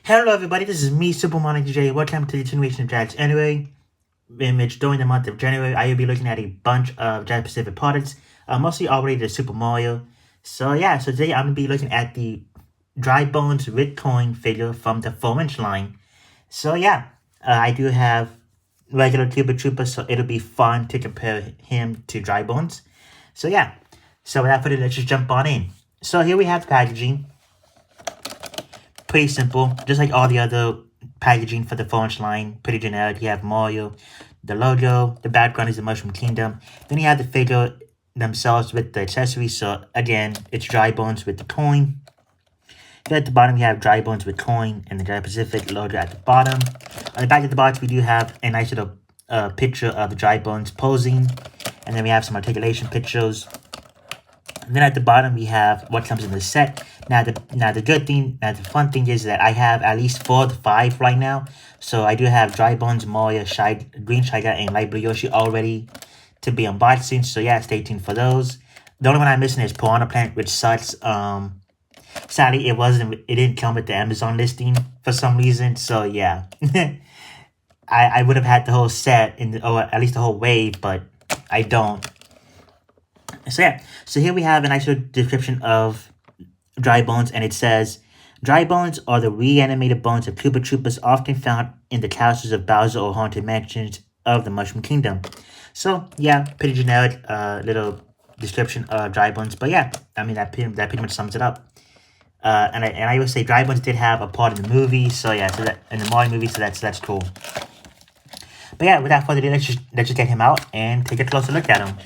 Hello everybody, this is me, Super Mono DJ. Welcome to the continuation of Jakksanuary. Image during the month of January, I will be looking at a bunch of Jakks Pacific products, mostly already the Super Mario. So today I'm going to be looking at the Dry Bones with Coin figure from the 4-inch line. I do have regular Cuba Trooper, so it'll be fun to compare him to Dry Bones. So without further ado, let's just jump on in. So here we have the packaging. Pretty simple, just like all the other packaging for the 4-inch line. Pretty generic. You have Mario, the logo, the background is the Mushroom Kingdom. Then you have the figure themselves with the accessories. So again, it's Dry Bones with the coin. Then at the bottom, you have Dry Bones with coin and the Jakks Pacific logo at the bottom. On the back of the box, we do have a nice little picture of the Dry Bones posing. And then we have some articulation pictures. And then at the bottom, we have what comes in the set. Now the fun thing is that I have at least 4 to 5 right now. So I do have Dry Bones, Mario, Green Shy Guy, and Light Blue Yoshi already to be unboxing. So yeah, stay tuned for those. The only one I'm missing is Piranha Plant, which sucks. Sadly, it didn't come with the Amazon listing for some reason. So yeah, I would have had the whole set or at least the whole wave, but I don't. So here we have a nice little description of Dry Bones, and it says, Dry Bones are the reanimated bones of Koopa Troopas often found in the castles of Bowser or haunted mansions of the Mushroom Kingdom. So yeah, pretty generic little description of Dry Bones, but yeah, I mean that pretty much sums it up. And I would say Dry Bones did have a part in the movie, so yeah, so that in the Mario movie, so that's cool. But yeah, without further ado, let's just get him out and take a closer look at him.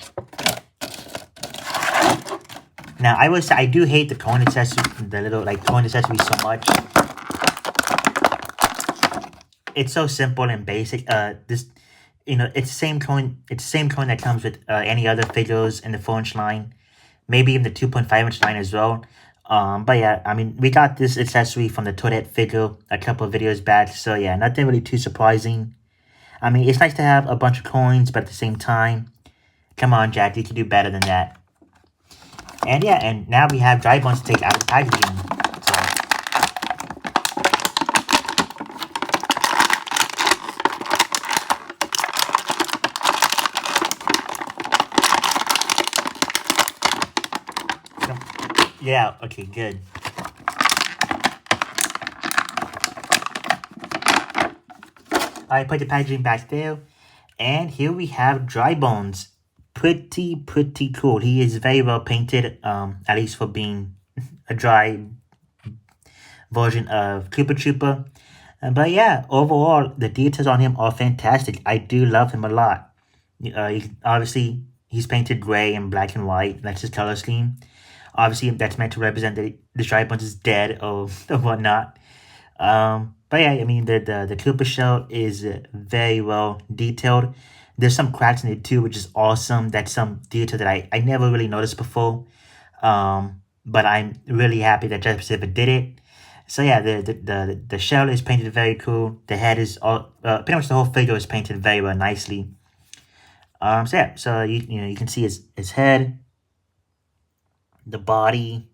Now, I would say I do hate the coin accessory, the little coin accessory so much. It's so simple and basic. It's the same coin. It's the same coin that comes with any other figures in the 4-inch line, maybe even the 2.5-inch line as well. But yeah, I mean, we got this accessory from the Toadette figure a couple of videos back. So yeah, nothing really too surprising. I mean, it's nice to have a bunch of coins, but at the same time, come on, Jack, you can do better than that. And yeah, and now we have Dry Bones to take out of the packaging. Yeah, okay, good. I put the packaging back there. And here we have Dry Bones. Pretty cool. He is very well painted, at least for being a dry version of Koopa Troopa. But yeah, overall, the details on him are fantastic. I do love him a lot. Obviously, he's painted gray and black and white. That's his color scheme. Obviously, that's meant to represent that the Dry Bones is dead or whatnot. But yeah, I mean, the Koopa shell is very well detailed. There's some cracks in it too, which is awesome. That's some detail that I never really noticed before. But I'm really happy that Jakks Pacific did it. So yeah, the shell is painted very cool. The head is all pretty much the whole figure is painted very well nicely. So you can see his head, the body,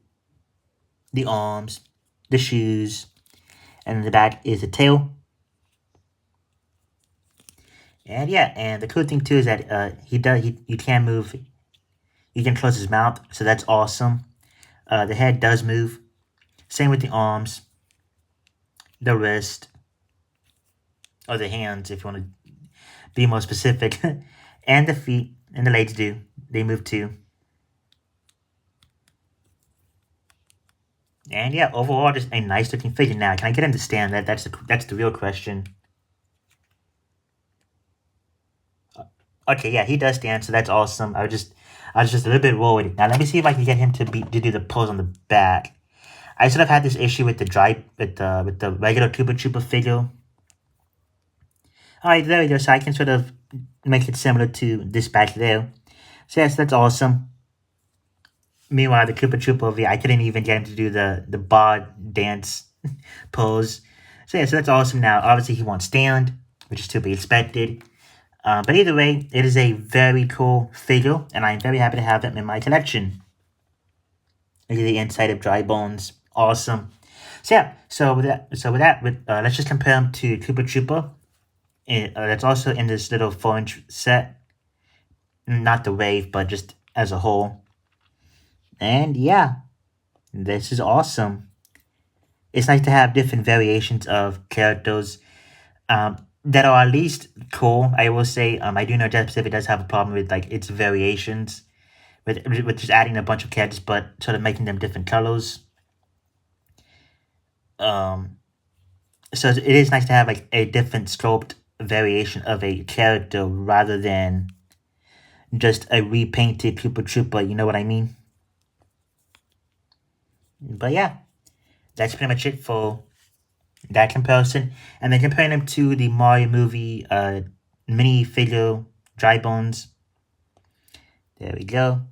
the arms, the shoes, and in the back is the tail. And yeah, and the cool thing too is that you can move, you can close his mouth, so that's awesome. The head does move. Same with the arms, the wrist, or the hands if you want to be more specific, and the feet and the legs they move too. And yeah, overall, just a nice looking figure. Now, can I get him to stand? That's the real question. Okay, yeah, he does stand, so that's awesome. I was just a little bit worried. Now let me see if I can get him to do the pose on the back. I sort of had this issue with the regular Koopa Troopa figure. Alright, there we go. So I can sort of make it similar to this back there. So yes, that's awesome. Meanwhile, the Koopa Troopa over here, I couldn't even get him to do the bod dance pose. So yeah, so that's awesome. Now, obviously, he won't stand, which is to be expected. But either way, it is a very cool figure, and I'm very happy to have them in my collection. Look at the inside of Dry Bones. Awesome. So yeah, let's just compare them to Koopa Troopa. That's also in this little 4-inch set, not the wave, but just as a whole. And yeah, this is awesome. It's nice to have different variations of characters that are at least cool. I will say, I do know Jakks Pacific does have a problem with like its variations, with just adding a bunch of characters, but sort of making them different colors. Um, so it is nice to have like a different scoped variation of a character rather than just a repainted Koopa Troopa. You know what I mean? But yeah, that's pretty much it for that comparison. And then comparing them to the Mario movie mini figure dry bones. There we go.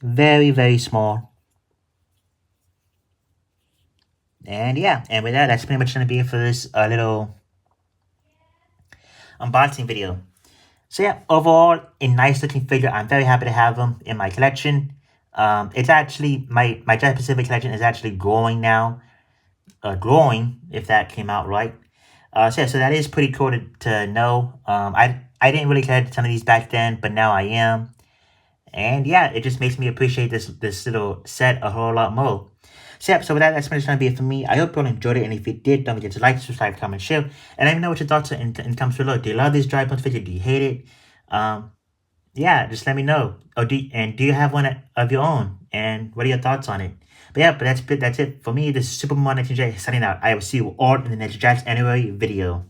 Very, very small. And yeah, and with that, that's pretty much going to be it for this little unboxing video. So yeah, overall, a nice looking figure. I'm very happy to have them in my collection. It's actually, my Jakks Pacific collection is actually growing now. Growing, if that came out right. So yeah, so that is pretty cool to know. I didn't really collect some of these back then, but now I am. And yeah, it just makes me appreciate this little set a whole lot more. So yeah, so with that, that's going to be it for me. I hope you all enjoyed it, and if you did, don't forget to like, subscribe, comment, share, and let me know what your thoughts are in the comments below. Do you love this dry bones figure? Do you hate it? Yeah, just let me know. Do you have one of your own? And what are your thoughts on it? But yeah, that's it for me. This is Super Mario 19J signing out. I will see you all in the next Jakksanuary video.